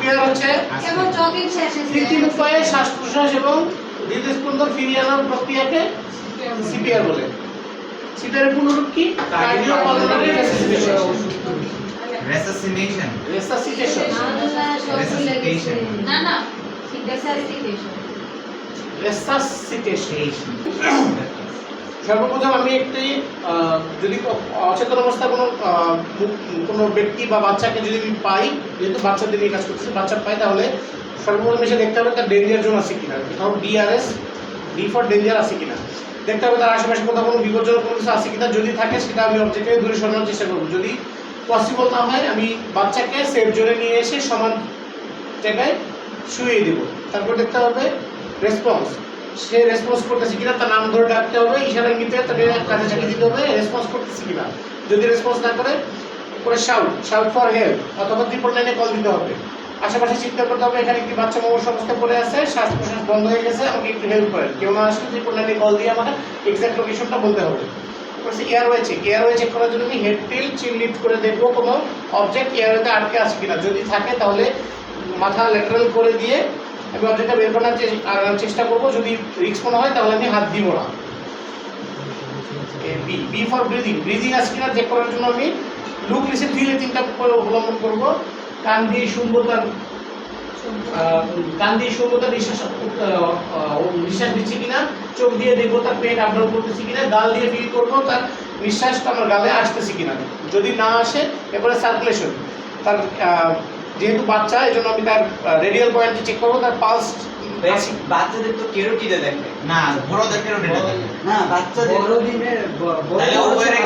CPR হচ্ছে কেবল jogging শেষে কৃত্রিম উপায়ে শ্বাস প্রশ্বাস এবং হৃদস্পন্দন ফিরিয়ে আনার প্রক্রিয়াকে সিপিআর বলে। সিপিআর এর পূর্ণরূপ কি? Cardiopulmonary resuscitation resuscitation. না না রেসাসিটেশন। রেসাসিটেশন। সর্বপ্রথম আমি একটি যদি অচেতন অবস্থায় কোনো ব্যক্তি বা বাচ্চাকে যদি আমি পাই, যেহেতু বাচ্চাদের নিয়ে কাজ করতেছি, বাচ্চা পাই, তাহলে সর্বপ্রথম এসে দেখতে হবে তার ডেঞ্জার জোন আছে কিনা, কোথাও ডিআরএস ডি ফর ডেঞ্জার আছে কিনা দেখতে হবে, তার আশেপাশে কোথাও কোনো বিপজ্জনক কোনো কিছু আছে কিনা। যদি থাকে সেটা আমি অবজেক্টকে দূরে সরানোর চেষ্টা করবো। যদি পসিবল না হয় আমি বাচ্চাকে সেফ জোনে নিয়ে এসে সমান জায়গায় শুয়ে দেবো। তারপর দেখতে হবে রেসপন্স, সে রেসপন্স করতেছে কিনা, তার নাম ধরে ডাকতে হবে, ইশারা ইঙ্গিতে তাকে কাছে চাকি দিতে হবে রেসপন্স করতেছে কিনা। যদি রেসপন্স না করে শাউট ফর হেল্প অথবা 999-এ কল দিতে হবে। আশেপাশে চিন্তা করতে হবে এখানে একটি বাচ্চা মুমূর্ষ অবস্থায় পড়ে আছে, শ্বাস প্রশ্বাস বন্ধ হয়ে গেছে, আমাকে একটু হেল্প করেন। কেউ না আসলে 999-এ কল দিয়ে আমাকে এক্সাক্ট লোকেশনটা বলতে হবে। এয়ারওয়ে চেক করার জন্য আমি হেড টিল চিন লিফট করে দেখবো কোনো অবজেক্ট এয়ারওয়েতে আটকে আছে কিনা। যদি থাকে তাহলে মাথা ল্যাটারাল করে দিয়ে আমি অবজেক্টটা বের করার চেষ্টা করবো। যদি রিস্ক মনে হয় তাহলে আমি হাত দিব না। বি ফর ব্রিদিং আছে কিনা চেক করার জন্য আমি লুক লিসেন ফিল এই তিনটা অবলম্বন করবো। কান দিয়ে শুনবোতার নিঃশ্বাস দিচ্ছি কিনা, চোখ দিয়ে দেখবো তার পেট আপ ডাউন করতেছি কিনা, গাল দিয়ে ফিল করবো তার নিঃশ্বাসটা আমার গালে আসতেছে কিনা। যদি না আসে এরপরে সার্কুলেশন, তার যেহেতু বাচ্চা এই জন্য আমি তার রেডিয়াল পয়েন্টে চেক করবো, তার পালস। বাচ্চাদের তো কেরোটিডে দেখে না, বড়দের কেরোটিডে দেখে না, বাচ্চাদের বড়দিনের তাহলে ওভারে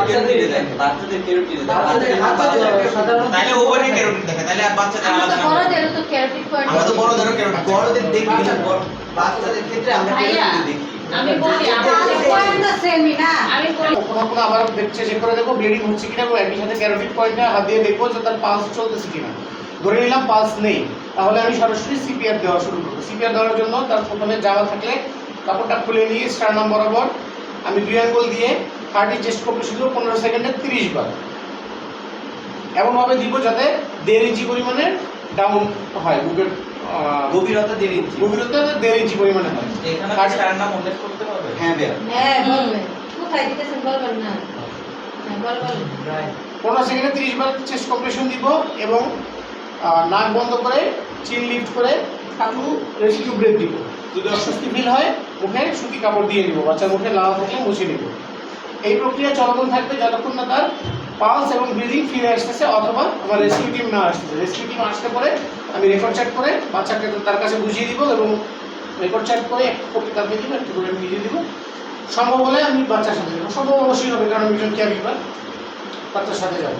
কেরোটিডে দেখে, বাচ্চাদের কেরোটিডে তাহলে ওভারে কেরোটিড দেখে, তাহলে আর বাচ্চাদের আলাদা না। বড়দেরও তো ক্যারোটিড পয়েন্ট। আমরা তো বড়দেরও কেরোটিড বড়দের দেখি না, বাচ্চাদের ক্ষেত্রে আমরা কেরোটিডে দেখি। আমি বলি পয়েন্ট তো সেমই না। আমি বলি কখনো আবার চেক করে দেখবো ব্লিডিং হচ্ছে কিনা, এবং একই সাথে ক্যারোটিড পয়েন্টে হাত দিয়ে দেখবো যে তার পালস চলতেছে কিনা। ধরে নিলাম পালস নেই, তাহলে আমি সরাসরি সিপিআর দেওয়া শুরু করবো। সিপিআর দেওয়ার জন্য তার প্রথমে জামা থাকলে কাপড়টা খুলে নিয়ে স্টার্নাম বরাবর আমি 2 আঙ্গুল দিয়ে 30 চেস্ট কম্প্রেশন দেবো 15 সেকেন্ডে 30 বার। এমনভাবে দিব যাতে 1.5 ইঞ্চি পরিমাণে ডাউন হয়, বুকের গভীরতা 1.5 ইঞ্চি, গভীরতা 1.5 ইঞ্চি পরিমাণে হয়। এখানে কার নাম উল্লেখ করতে হবে? হ্যাঁ বের। হ্যাঁ বলবে। কোথায় দিতেছেন বলবেন না। হ্যাঁ বলবেন। 15 সেকেন্ডে 30 বার চেস্ট কম্প্রেশন দিব এবং নাক বন্ধ করে চিন লিফট করে একটু রেস্কিউ ব্রেথ দিব। যদি অস্বস্তি ফিল হয় মুখে সুতি কাপড় দিয়ে দিব, বাচ্চার মুখে লাল থাকলে মুছে নিব। এই প্রক্রিয়া চলমান থাকবে যতক্ষণ না তার পালস এবং ব্রিদিং ফিরে আসতেছে অথবা আমার রেস্কিউ টিম না আসতেছে। রেস্কিউ টিম আসতে পরে আমি রেকর্ড চেক করে বাচ্চাকে তার কাছে বুঝিয়ে দিব এবং রেকর্ড চেক করে একটু কপি তাকে দিব, একটু করে আমি নিজে দিব। সম্ভব হলে আমি বাচ্চার সাথে যাবো, সম্ভব অবশ্যই হবে কারণ আমি একজন কেয়ারগিভার, বাচ্চার সাথে যাবো।